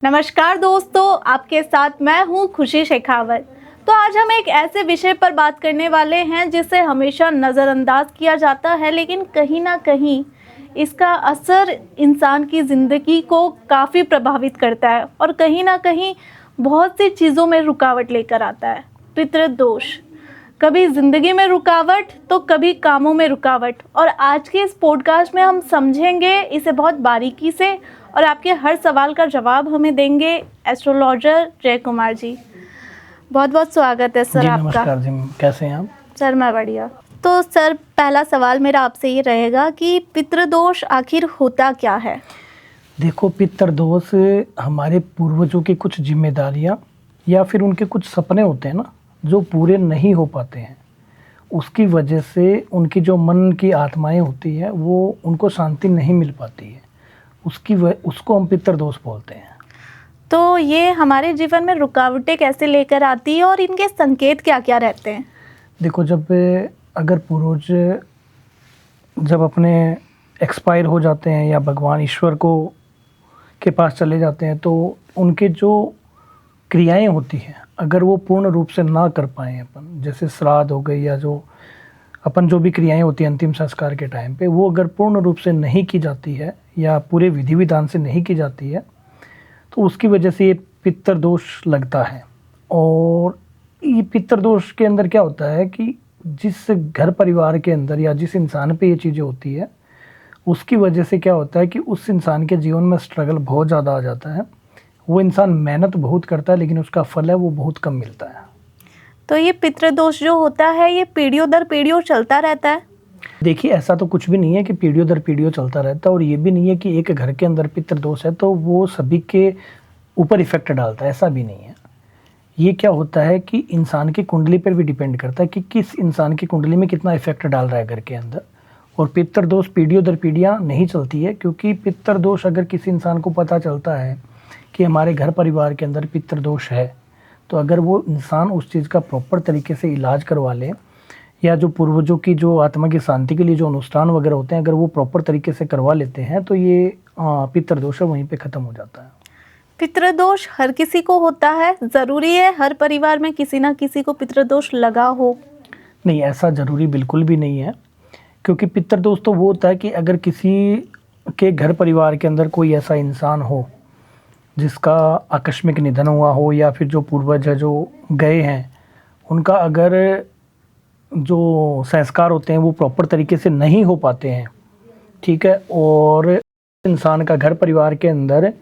नमस्कार दोस्तों, आपके साथ मैं हूं खुशी शेखावत। तो आज हम एक ऐसे विषय पर बात करने वाले हैं जिसे हमेशा नज़रअंदाज किया जाता है, लेकिन कहीं ना कहीं इसका असर इंसान की ज़िंदगी को काफ़ी प्रभावित करता है और कहीं ना कहीं बहुत सी चीज़ों में रुकावट लेकर आता है। पितृदोष कभी ज़िंदगी में रुकावट तो कभी कामों में रुकावट, और आज के इस पॉडकास्ट में हम समझेंगे इसे बहुत बारीकी से और आपके हर सवाल का जवाब हमें देंगे एस्ट्रोलॉजर जय कुमार जी। बहुत बहुत स्वागत है सर आपका। नमस्कार जी, कैसे हैं आप? सर मैं बढ़िया। तो सर, पहला सवाल मेरा आपसे ये रहेगा कि पितृदोष आखिर होता क्या है? देखो, पितृदोष हमारे पूर्वजों की कुछ जिम्मेदारियां या फिर उनके कुछ सपने होते हैं ना, जो पूरे नहीं हो पाते हैं। उसकी वजह से उनकी जो मन की आत्माएं होती है वो उनको शांति नहीं मिल पाती है। उसको हम पितृदोष बोलते हैं। तो ये हमारे जीवन में रुकावटें कैसे लेकर आती है और इनके संकेत क्या क्या रहते हैं? देखो, अगर पूर्वज जब अपने एक्सपायर हो जाते हैं या भगवान ईश्वर के पास चले जाते हैं, तो उनके जो क्रियाएं होती हैं, अगर वो पूर्ण रूप से ना कर पाएँ अपन, जैसे श्राद्ध हो गई या जो भी क्रियाएं होती हैं अंतिम संस्कार के टाइम पे, वो अगर पूर्ण रूप से नहीं की जाती है या पूरे विधि विधान से नहीं की जाती है, तो उसकी वजह से ये पितृदोष लगता है। और ये पितृदोष के अंदर क्या होता है कि जिस घर परिवार के अंदर या जिस इंसान पे ये चीज़ें होती है, उसकी वजह से क्या होता है कि उस इंसान के जीवन में स्ट्रगल बहुत ज़्यादा आ जाता है। वो इंसान मेहनत बहुत करता है, लेकिन उसका फल है वो बहुत कम मिलता है। तो ये पितृदोष जो होता है ये पीढ़ियों दर पीढ़ियों चलता रहता है? देखिए, ऐसा तो कुछ भी नहीं है कि पीढ़ियों दर पीढ़ियों चलता रहता है, और ये भी नहीं है कि एक घर के अंदर पितृदोष है तो वो सभी के ऊपर इफेक्ट डालता है, ऐसा भी नहीं है। ये क्या होता है कि इंसान की कुंडली पर भी डिपेंड करता है कि किस इंसान की कुंडली में कितना इफेक्ट डाल रहा है घर के अंदर। और पितृदोष पीढ़ियों दर पीढ़ियाँ नहीं चलती है, क्योंकि पितृदोष अगर किसी इंसान को पता चलता है कि हमारे घर परिवार के अंदर पितृदोष है, तो अगर वो इंसान उस चीज़ का प्रॉपर तरीके से इलाज करवा ले, या जो पूर्वजों की जो आत्मा की शांति के लिए जो अनुष्ठान वगैरह होते हैं, अगर वो प्रॉपर तरीके से करवा लेते हैं, तो ये पितृदोष वहीं पे ख़त्म हो जाता है। पितृदोष हर किसी को होता है? ज़रूरी है हर परिवार में किसी ना किसी को पितृदोष लगा हो? नहीं, ऐसा ज़रूरी बिल्कुल भी नहीं है, क्योंकि पितृदोष तो वो होता है कि अगर किसी के घर परिवार के अंदर कोई ऐसा इंसान हो जिसका आकस्मिक निधन हुआ हो, या फिर जो पूर्वज है जो गए हैं उनका अगर जो संस्कार होते हैं वो प्रॉपर तरीके से नहीं हो पाते हैं, ठीक है, और इंसान का घर परिवार के अंदर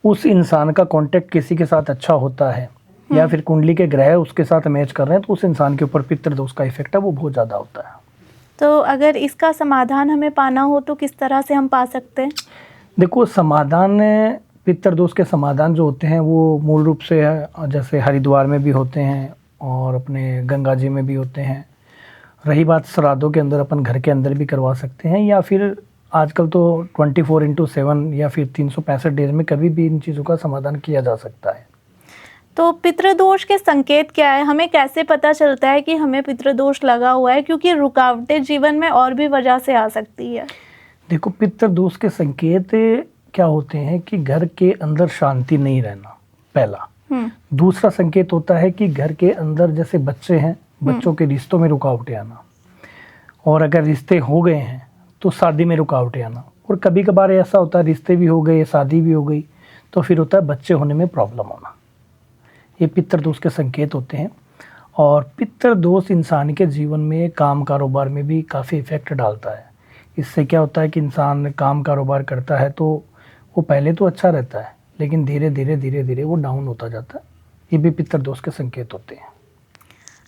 उस इंसान का कांटेक्ट किसी के साथ अच्छा होता है, या फिर कुंडली के ग्रह उसके साथ मैच कर रहे हैं, तो उस इंसान के ऊपर पितृदोष का इफेक्ट है वो बहुत ज़्यादा होता है। तो अगर इसका समाधान हमें पाना हो तो किस तरह से हम पा सकते हैं? देखो, पितृदोष के समाधान जो होते हैं वो मूल रूप से जैसे हरिद्वार में भी होते हैं और अपने गंगा जी में भी होते हैं। रही बात श्राद्धों के अंदर, अपन घर के अंदर भी करवा सकते हैं, या फिर आजकल तो 24/7 या फिर 365 डेज में कभी भी इन चीज़ों का समाधान किया जा सकता है। तो पितृदोष के संकेत क्या है? हमें कैसे पता चलता है कि हमें पितृदोष लगा हुआ है, क्योंकि रुकावटें जीवन में और भी वजह से आ सकती है। देखो, पितृदोष के संकेत क्या होते हैं कि घर के अंदर शांति नहीं रहना, पहला। दूसरा संकेत होता है कि घर के अंदर जैसे बच्चे हैं, बच्चों के रिश्तों में रुकावटें आना, और अगर रिश्ते हो गए हैं तो शादी में रुकावटें आना, और कभी कभार ऐसा होता है रिश्ते भी हो गए, शादी भी हो गई, तो फिर होता है बच्चे होने में प्रॉब्लम होना। ये पितृदोष के संकेत होते हैं। और पितृदोष इंसान के जीवन में काम कारोबार में भी काफ़ी इफेक्ट डालता है। इससे क्या होता है कि इंसान काम कारोबार करता है तो वो पहले तो अच्छा रहता है, लेकिन धीरे धीरे वो डाउन होता जाता है। ये भी पितृदोष के संकेत होते हैं।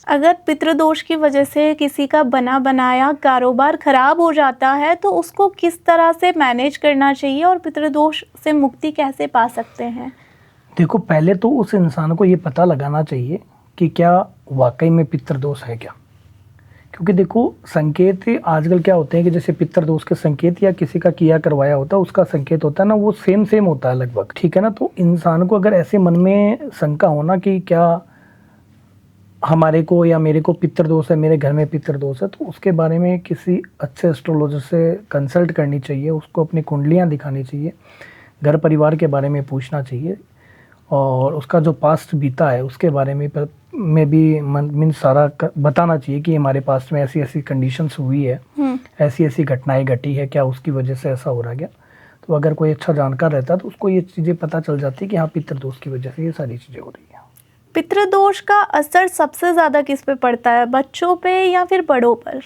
अगर पितृदोष की वजह से किसी का बना बनाया कारोबार खराब हो जाता है तो उसको किस तरह से मैनेज करना चाहिए और पितृदोष से मुक्ति कैसे पा सकते हैं? देखो, पहले तो उस इंसान को ये पता लगाना चाहिए कि क्या वाकई में पितृदोष है क्या। क्योंकि देखो, संकेत आजकल क्या होते हैं कि जैसे पितृदोष के संकेत या किसी का किया करवाया होता है उसका संकेत होता है ना, वो सेम होता है लगभग, ठीक है ना। तो इंसान को अगर ऐसे मन में शंका होना कि क्या हमारे को या मेरे को पितृदोष है, मेरे घर में पितृदोष है, तो उसके बारे में किसी अच्छे एस्ट्रोलॉजर से कंसल्ट करनी चाहिए, उसको अपनी कुंडलियाँ दिखानी चाहिए, घर परिवार के बारे में पूछना चाहिए और उसका जो पास्ट बीता है उसके बारे में भी मीन सारा बताना चाहिए कि हमारे पास्ट में ऐसी ऐसी कंडीशंस हुई है, ऐसी ऐसी घटनाएं घटी है, क्या उसकी वजह से ऐसा हो रहा गया। तो अगर कोई अच्छा जानकार रहता है तो उसको ये चीज़ें पता चल जाती है कि हाँ पितृदोष की वजह से ये सारी चीज़ें हो रही हैं। पितृदोष का असर सबसे ज़्यादा किस पे पड़ता है, बच्चों पे या फिर बड़ों पर?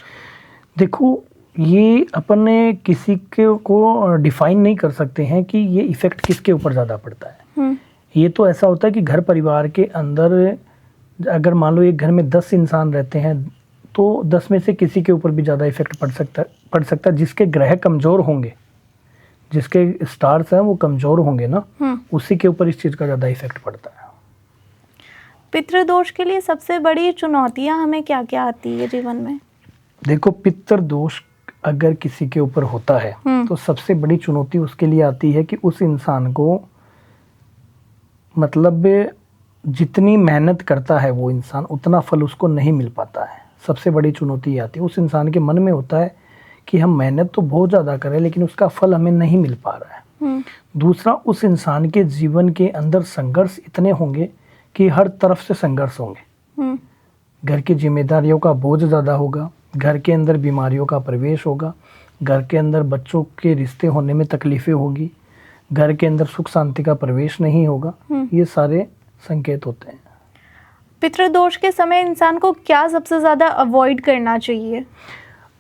देखो, ये अपने किसी को डिफाइन नहीं कर सकते हैं कि ये इफ़ेक्ट किसके ऊपर ज़्यादा पड़ता है। ये तो ऐसा होता है कि घर परिवार के अंदर अगर मान लो एक घर में 10 इंसान रहते हैं तो 10 में से किसी के ऊपर भी ज़्यादा इफ़ेक्ट पड़ सकता है। जिसके ग्रह कमज़ोर होंगे, जिसके स्टार्स हैं वो कमज़ोर होंगे ना, उसी के ऊपर इस चीज़ का ज़्यादा इफ़ेक्ट पड़ता है। पितृदोष के लिए सबसे बड़ी चुनौतियाँ हमें क्या क्या आती है जीवन में? देखो, पितृदोष अगर किसी के ऊपर होता है तो सबसे बड़ी चुनौती उसके लिए आती है कि उस इंसान को मतलब जितनी मेहनत करता है वो इंसान उतना फल उसको नहीं मिल पाता है। सबसे बड़ी चुनौती ये आती है, उस इंसान के मन में होता है कि हम मेहनत तो बहुत ज़्यादा करें लेकिन उसका फल हमें नहीं मिल पा रहा है। दूसरा, उस इंसान के जीवन के अंदर संघर्ष इतने होंगे कि हर तरफ से संघर्ष होंगे। घर की जिम्मेदारियों का बोझ ज़्यादा होगा, घर के अंदर बीमारियों का प्रवेश होगा, घर के अंदर बच्चों के रिश्ते होने में तकलीफ़ें होगी, घर के अंदर सुख शांति का प्रवेश नहीं होगा। ये सारे संकेत होते हैं। पितृदोष के समय इंसान को क्या सबसे ज़्यादा अवॉइड करना चाहिए?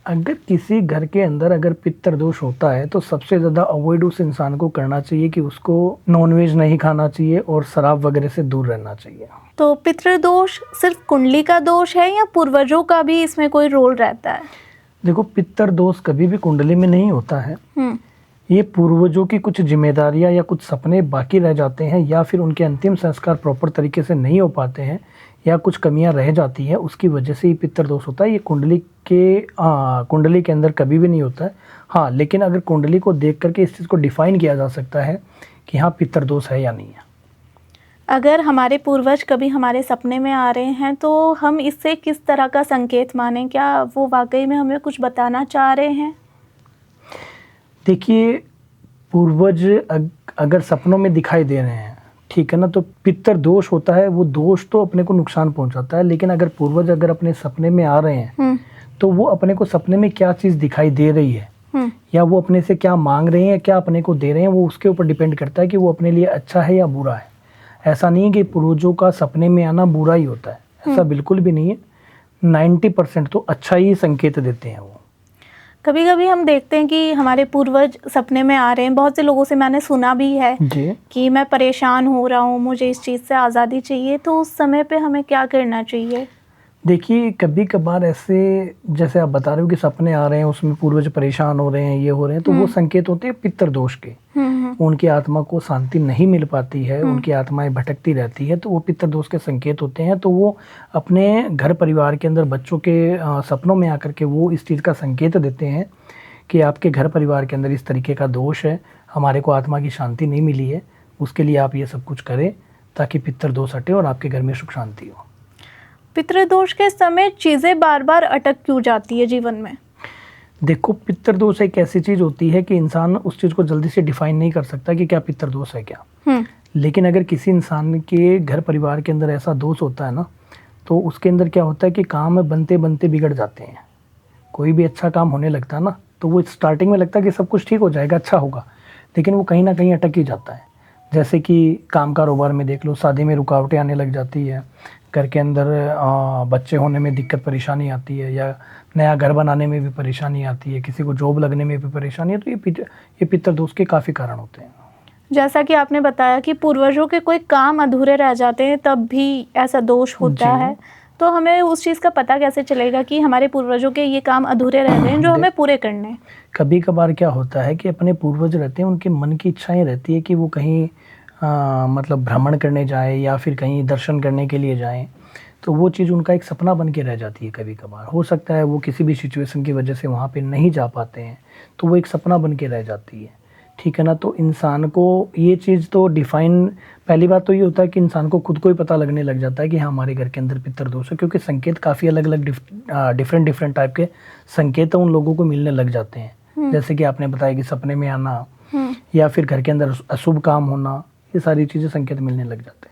अगर किसी घर के अंदर अगर पितृदोष होता है तो सबसे ज़्यादा अवॉइड उस इंसान को करना चाहिए कि उसको नॉनवेज नहीं खाना चाहिए और शराब वगैरह से दूर रहना चाहिए। तो पितृदोष सिर्फ कुंडली का दोष है या पूर्वजों का भी इसमें कोई रोल रहता है? देखो, पितृदोष कभी भी कुंडली में नहीं होता है। ये पूर्वजों की कुछ जिम्मेदारियां या कुछ सपने बाकी रह जाते हैं या फिर उनके अंतिम संस्कार प्रॉपर तरीके से नहीं हो पाते हैं या कुछ कमियां रह जाती हैं, उसकी वजह से ये पितृदोष होता है। ये कुंडली के अंदर कभी भी नहीं होता है। हाँ, लेकिन अगर कुंडली को देख करके इस चीज़ को डिफाइन किया जा सकता है कि हाँ पितृदोष है या नहीं है। अगर हमारे पूर्वज कभी हमारे सपने में आ रहे हैं तो हम इससे किस तरह का संकेत मानें? क्या वो वाकई में हमें कुछ बताना चाह रहे हैं? देखिए, पूर्वज अगर सपनों में दिखाई दे रहे हैं, ठीक है ना, तो पितृदोष होता है, वो दोष तो अपने को नुकसान पहुंचाता है। लेकिन अगर पूर्वज अगर अपने सपने में आ रहे हैं तो वो अपने को सपने में क्या चीज़ दिखाई दे रही है या वो अपने से क्या मांग रहे हैं, क्या अपने को दे रहे हैं, वो उसके ऊपर डिपेंड करता है कि वो अपने लिए अच्छा है या बुरा है। ऐसा नहीं है कि पूर्वजों का सपने में आना बुरा ही होता है, ऐसा बिल्कुल भी नहीं है। 90% तो अच्छा ही संकेत देते हैं वो। कभी कभी हम देखते हैं कि हमारे पूर्वज सपने में आ रहे हैं। बहुत से लोगों से मैंने सुना भी है कि मैं परेशान हो रहा हूँ, मुझे इस चीज़ से आज़ादी चाहिए। तो उस समय पे हमें क्या करना चाहिए? देखिए, कभी कभार ऐसे जैसे आप बता रहे हो कि सपने आ रहे हैं, उसमें पूर्वज परेशान हो रहे हैं, ये हो रहे हैं, तो वो संकेत होते हैं पितृदोष के। उनकी आत्मा को शांति नहीं मिल पाती है, उनकी आत्माएं भटकती रहती है, तो वो पितृदोष के संकेत होते हैं। तो वो अपने घर परिवार के अंदर बच्चों के सपनों में आकर के वो इस चीज़ का संकेत देते हैं कि आपके घर परिवार के अंदर इस तरीके का दोष है, हमारे को आत्मा की शांति नहीं मिली है, उसके लिए आप ये सब कुछ करें ताकि पितृदोष हटे और आपके घर में सुख शांति हो। पितृदोष के समय चीज़ें बार बार अटक क्यों जाती है जीवन में? देखो, पितृदोष एक ऐसी चीज़ होती है कि इंसान उस चीज़ को जल्दी से डिफाइन नहीं कर सकता कि क्या पितृदोष है क्या। लेकिन अगर किसी इंसान के घर परिवार के अंदर ऐसा दोष होता है ना, तो उसके अंदर क्या होता है कि काम बनते बनते बिगड़ जाते हैं। कोई भी अच्छा काम होने लगता है ना, तो वो स्टार्टिंग में लगता है कि सब कुछ ठीक हो जाएगा, अच्छा होगा, लेकिन वो कहीं ना कहीं अटक ही जाता है। जैसे कि काम कारोबार में देख लो, शादी में रुकावटें आने लग जाती है, घर के अंदर बच्चे होने में दिक्कत परेशानी आती है, या नया घर बनाने में भी परेशानी आती है, किसी को जॉब लगने में भी परेशानी है। तो ये पितृदोष के काफ़ी कारण होते हैं। जैसा कि आपने बताया कि पूर्वजों के कोई काम अधूरे रह जाते हैं तब भी ऐसा दोष होता है, तो हमें उस चीज़ का पता कैसे चलेगा कि हमारे पूर्वजों के ये काम अधूरे रह गए हैं जो हमें पूरे करने हैं? कभी कभार क्या होता है कि अपने पूर्वज रहते हैं, उनके मन की इच्छाएं रहती है कि वो कहीं मतलब भ्रमण करने जाए या फिर कहीं दर्शन करने के लिए जाएं, तो वो चीज़ उनका एक सपना बन के रह जाती है। कभी कभार हो सकता है वो किसी भी सिचुएशन की वजह से वहाँ पे नहीं जा पाते हैं, तो वो एक सपना बन के रह जाती है, ठीक है ना। तो इंसान को ये चीज़ तो डिफाइन, पहली बात तो ये होता है कि इंसान को खुद को ही पता लगने लग जाता है कि हाँ हमारे घर के अंदर पितृदोष है, क्योंकि संकेत काफ़ी अलग अलग डिफरेंट टाइप के संकेत उन लोगों को मिलने लग जाते हैं। जैसे कि आपने बताया कि सपने में आना, या फिर घर के अंदर अशुभ काम होना, ये सारी चीज़ें संकेत मिलने लग जाते हैं।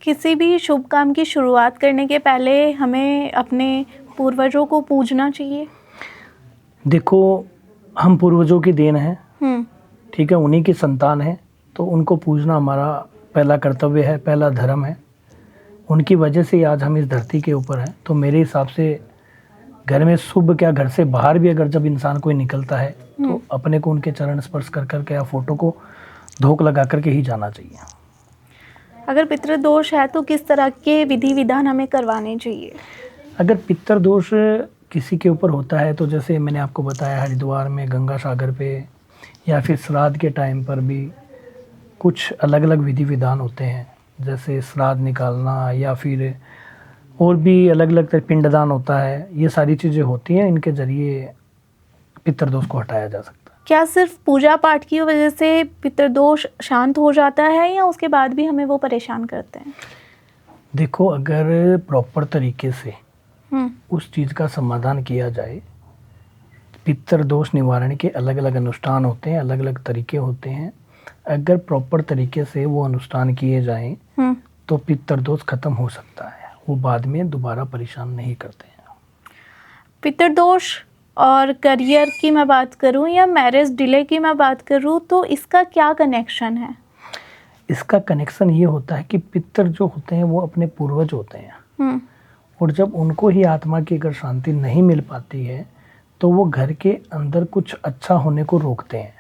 किसी भी शुभ काम की शुरुआत करने के पहले हमें अपने पूर्वजों को पूजना चाहिए। देखो, हम पूर्वजों की देन हैं, हम्म। ठीक है, उन्हीं की संतान है, तो उनको पूजना हमारा पहला कर्तव्य है, पहला धर्म है। उनकी वजह से ही आज हम इस धरती के ऊपर हैं। तो मेरे हिसाब से घर में शुभ क्या, घर से बाहर भी अगर जब इंसान कोई निकलता है तो अपने को उनके चरण स्पर्श कर करके या फोटो को धोक लगा करके ही जाना चाहिए। अगर पितृदोष है तो किस तरह के विधि विधान हमें करवाने चाहिए? अगर पितृदोष किसी के ऊपर होता है तो जैसे मैंने आपको बताया, हरिद्वार में गंगा सागर पे या फिर श्राद्ध के टाइम पर भी कुछ अलग अलग विधि विधान होते हैं, जैसे श्राद्ध निकालना या फिर और भी अलग अलग पिंडदान होता है। ये सारी चीज़ें होती हैं, इनके ज़रिए पितृदोष को हटाया जा सकता है। क्या सिर्फ पूजा पाठ की वजह से पितृदोष शांत हो जाता है या उसके बाद भी हमें वो परेशान करते हैं? देखो, अगर प्रॉपर तरीके से हम्म। उस चीज़ का समाधान किया जाए, पितृदोष निवारण के अलग अलग अनुष्ठान होते हैं, अलग अलग तरीके होते हैं। अगर प्रॉपर तरीके से वो अनुष्ठान किए जाएं तो पितृदोष खत्म हो सकता है, वो बाद में दोबारा परेशान नहीं करते हैं। पितृदोष और करियर की मैं बात करूं या मैरिज डिले की मैं बात करूं तो इसका क्या कनेक्शन है? इसका कनेक्शन ये होता है कि पितृ जो होते हैं वो अपने पूर्वज होते हैं, और जब उनको ही आत्मा की अगर शांति नहीं मिल पाती है तो वो घर के अंदर कुछ अच्छा होने को रोकते हैं।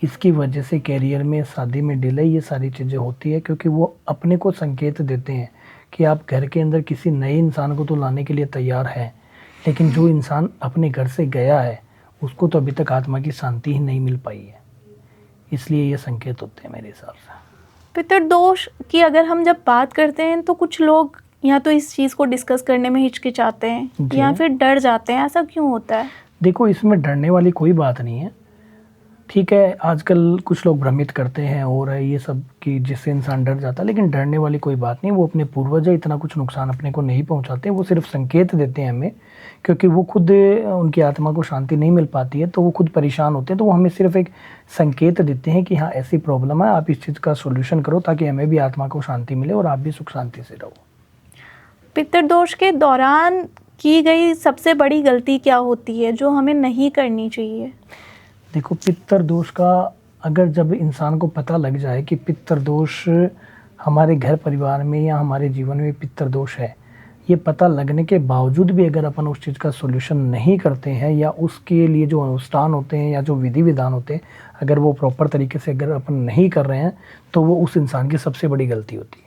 इसकी वजह से कैरियर में, शादी में डिले, ये सारी चीज़ें होती है, क्योंकि वो अपने को संकेत देते हैं कि आप घर के अंदर किसी नए इंसान को तो लाने के लिए तैयार हैं, लेकिन जो इंसान अपने घर से गया है उसको तो अभी तक आत्मा की शांति ही नहीं मिल पाई है। इसलिए ये संकेत होते हैं मेरे हिसाब से। पितृदोष की अगर हम जब बात करते हैं तो कुछ लोग या तो इस चीज़ को डिस्कस करने में हिचकिचाते हैं या फिर डर जाते हैं, ऐसा क्यों होता है? देखो, इसमें डरने वाली कोई बात नहीं है। ठीक है, आजकल कुछ लोग भ्रमित करते हैं और ये सब कि जिससे इंसान डर जाता है, लेकिन डरने वाली कोई बात नहीं। वो अपने पूर्वज इतना कुछ नुकसान अपने को नहीं पहुंचाते, वो सिर्फ संकेत देते हैं हमें, क्योंकि वो खुद, उनकी आत्मा को शांति नहीं मिल पाती है तो वो खुद परेशान होते हैं। तो वो हमें सिर्फ एक संकेत देते हैं कि हाँ, ऐसी प्रॉब्लम है, आप इस चीज़ का सोल्यूशन करो ताकि हमें भी आत्मा को शांति मिले और आप भी सुख शांति से रहो। पितृदोष के दौरान की गई सबसे बड़ी गलती क्या होती है जो हमें नहीं करनी चाहिए? देखो, पितृदोष का अगर जब इंसान को पता लग जाए कि पितृदोष हमारे घर परिवार में या हमारे जीवन में पितृदोष है, ये पता लगने के बावजूद भी अगर अपन उस चीज़ का सोल्यूशन नहीं करते हैं या उसके लिए जो अनुष्ठान होते हैं या जो विधि विधान होते हैं, अगर वो प्रॉपर तरीके से अगर अपन नहीं कर रहे हैं तो वो उस इंसान की सबसे बड़ी गलती होती है।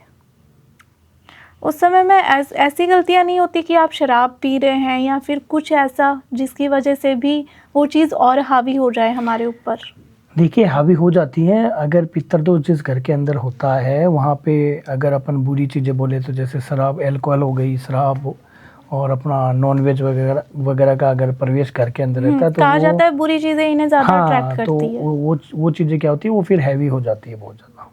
उस समय में ऐसी गलतियां नहीं होती कि आप शराब पी रहे हैं या फिर कुछ ऐसा जिसकी वजह से भी वो चीज़ और हावी हो जाए हमारे ऊपर? देखिए, हावी हो जाती है। अगर पितृदोष जिस घर के अंदर होता है वहाँ पे अगर अपन बुरी चीज़ें बोले तो जैसे शराब, अल्कोहल हो गई, शराब और अपना नॉनवेज वगैरह वगैरह का अगर प्रवेश घर के अंदर रहता है तो कहा जाता है बुरी चीज़ें इन्हें ज़्यादा अट्रैक्ट तो करती है। वो चीज़ें क्या होती है, वो फिर हैवी हो जाती है बहुत ज़्यादा।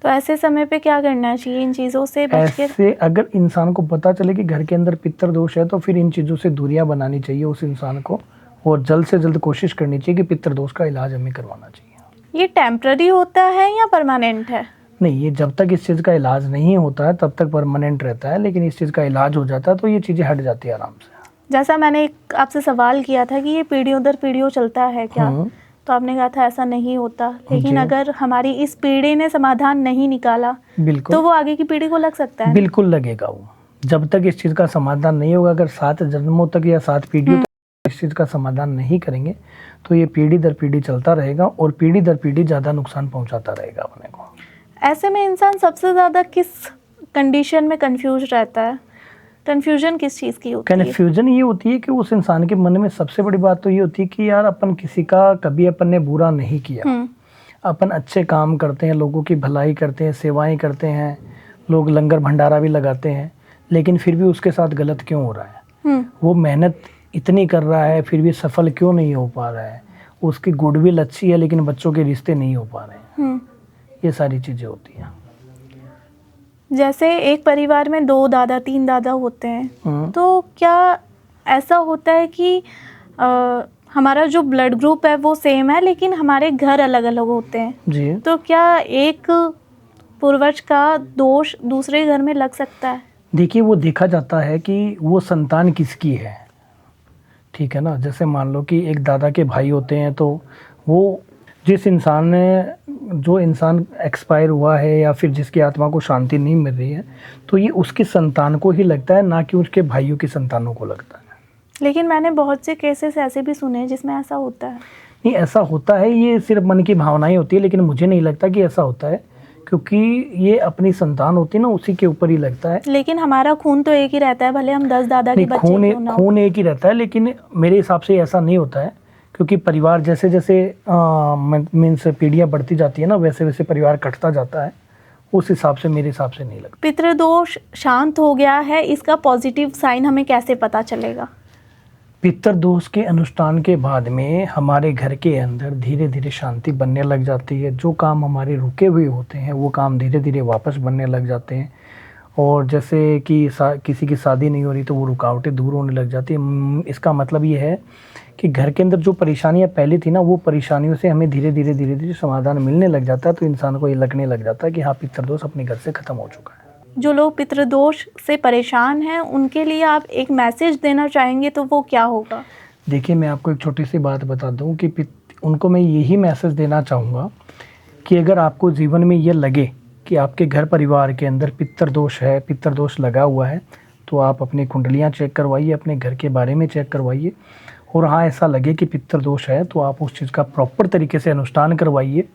तो ऐसे समय पे क्या करना चाहिए इन चीज़ों से बच के? ऐसे अगर इंसान को पता चले कि घर के अंदर पितृदोष है तो फिर इन चीज़ों से दूरियां बनानी चाहिए उस इंसान को, और जल्द से जल्द कोशिश करनी चाहिए कि पितृदोष का इलाज हमें करवाना चाहिए। ये टेम्पररी होता है या परमानेंट है? नहीं, ये जब तक इस चीज़ का इलाज नहीं होता है तब तक परमानेंट रहता है, लेकिन इस चीज़ का इलाज हो जाता है तो ये चीज़ें हट जाती है आराम से। जैसा मैंने आपसे सवाल किया था कि ये पीढ़ियों दर पीढ़ियों चलता है क्या, तो आपने कहा था ऐसा नहीं होता, लेकिन अगर हमारी इस पीढ़ी ने समाधान नहीं निकाला बिल्कुल तो वो आगे की पीढ़ी को लग सकता है। बिल्कुल लगेगा। वो जब तक इस चीज़ का समाधान नहीं होगा, अगर 7 जन्मों तक या 7 पीढ़ियों तक इस चीज़ का समाधान नहीं करेंगे तो ये पीढ़ी दर पीढ़ी चलता रहेगा और पीढ़ी दर पीढ़ी ज़्यादा नुकसान पहुंचाता रहेगा अपने को। ऐसे में इंसान सबसे ज़्यादा किस कंडीशन में कंफ्यूज रहता है? कन्फ्यूजन किस चीज़ की होती है? कन्फ्यूजन ये होती है कि उस इंसान के मन में सबसे बड़ी बात तो ये होती है कि यार अपन किसी का कभी अपन ने बुरा नहीं किया, अपन अच्छे काम करते हैं, लोगों की भलाई करते हैं, सेवाएं करते हैं, लोग लंगर भंडारा भी लगाते हैं, लेकिन फिर भी उसके साथ गलत क्यों हो रहा है? वो मेहनत इतनी कर रहा है फिर भी सफल क्यों नहीं हो पा रहा है? उसकी गुडविल अच्छी है लेकिन बच्चों के रिश्ते नहीं हो पा रहे हैं। ये सारी चीज़ें होती हैं। जैसे एक परिवार में 2 दादा 3 दादा होते हैं, तो क्या ऐसा होता है कि हमारा जो ब्लड ग्रुप है वो सेम है लेकिन हमारे घर अलग अलग होते हैं, जी। तो क्या एक पूर्वज का दोष दूसरे घर में लग सकता है? देखिए, वो देखा जाता है कि वो संतान किसकी है, ठीक है ना। जैसे मान लो कि एक दादा के भाई होते हैं, तो वो जो इंसान एक्सपायर हुआ है या फिर जिसकी आत्मा को शांति नहीं मिल रही है, तो ये उसकी संतान को ही लगता है, ना कि उसके भाइयों की संतानों को लगता है। लेकिन मैंने बहुत से केसेस ऐसे भी सुने हैं जिसमें ऐसा होता है। नहीं, ऐसा होता है, ये सिर्फ मन की भावनाएं होती है, लेकिन मुझे नहीं लगता कि ऐसा होता है, क्योंकि ये अपनी संतान होती है ना, उसी के ऊपर ही लगता है। लेकिन हमारा खून तो एक ही रहता है, भले हम 10 दादा के नहीं, बच्चे क्यों ना हो। खून एक ही रहता है, लेकिन मेरे हिसाब से ऐसा नहीं होता है, क्योंकि परिवार जैसे जैसे मीन्स पीढ़ियाँ बढ़ती जाती है ना, वैसे वैसे परिवार कटता जाता है। उस हिसाब से मेरे हिसाब से नहीं लगता। पितृदोष शांत हो गया है, इसका पॉजिटिव साइन हमें कैसे पता चलेगा? पितृदोष के अनुष्ठान के बाद में हमारे घर के अंदर धीरे धीरे शांति बनने लग जाती है। जो काम हमारे रुके हुए होते हैं वो काम धीरे धीरे वापस बनने लग जाते हैं। और जैसे कि किसी की शादी नहीं हो रही तो वो रुकावटें दूर होने लग जाती है। इसका मतलब ये है कि घर के अंदर जो परेशानियां पहले थी ना, वो परेशानियों से हमें धीरे धीरे समाधान मिलने लग जाता है। तो इंसान को ये लगने लग जाता है कि हाँ, पितृदोष अपने घर से ख़त्म हो चुका है। जो लोग पितृदोष से परेशान हैं उनके लिए आप एक मैसेज देना चाहेंगे तो वो क्या होगा? देखिए, मैं आपको एक छोटी सी बात बता दूं कि उनको मैं यही मैसेज देना चाहूँगा कि अगर आपको जीवन में ये लगे कि आपके घर परिवार के अंदर पितृदोष है, पितृदोष लगा हुआ है, तो आप अपनी कुंडलियाँ चेक करवाइए, अपने घर के बारे में चेक करवाइए। और हाँ, ऐसा लगे कि पितृदोष है तो आप उस चीज़ का प्रॉपर तरीके से अनुष्ठान करवाइए,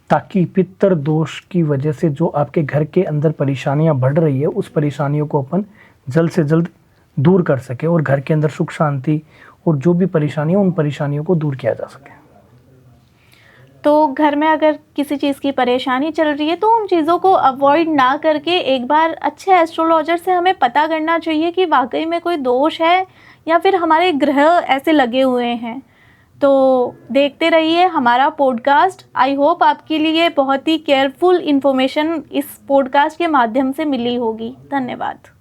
ताकि पितृदोष की वजह से जो आपके घर के अंदर परेशानियां बढ़ रही है, उस परेशानियों को अपन जल्द से जल्द दूर कर सके और घर के अंदर सुख शांति और जो भी परेशानियां, उन परेशानियों को दूर किया जा सके। तो घर में अगर किसी चीज़ की परेशानी चल रही है तो उन चीज़ों को अवॉइड ना करके एक बार अच्छे एस्ट्रोलॉजर से हमें पता करना चाहिए कि वाकई में कोई दोष है या फिर हमारे ग्रह ऐसे लगे हुए हैं। तो देखते रहिए हमारा पॉडकास्ट। आई होप आपके लिए बहुत ही केयरफुल इन्फॉर्मेशन इस पॉडकास्ट के माध्यम से मिली होगी। धन्यवाद।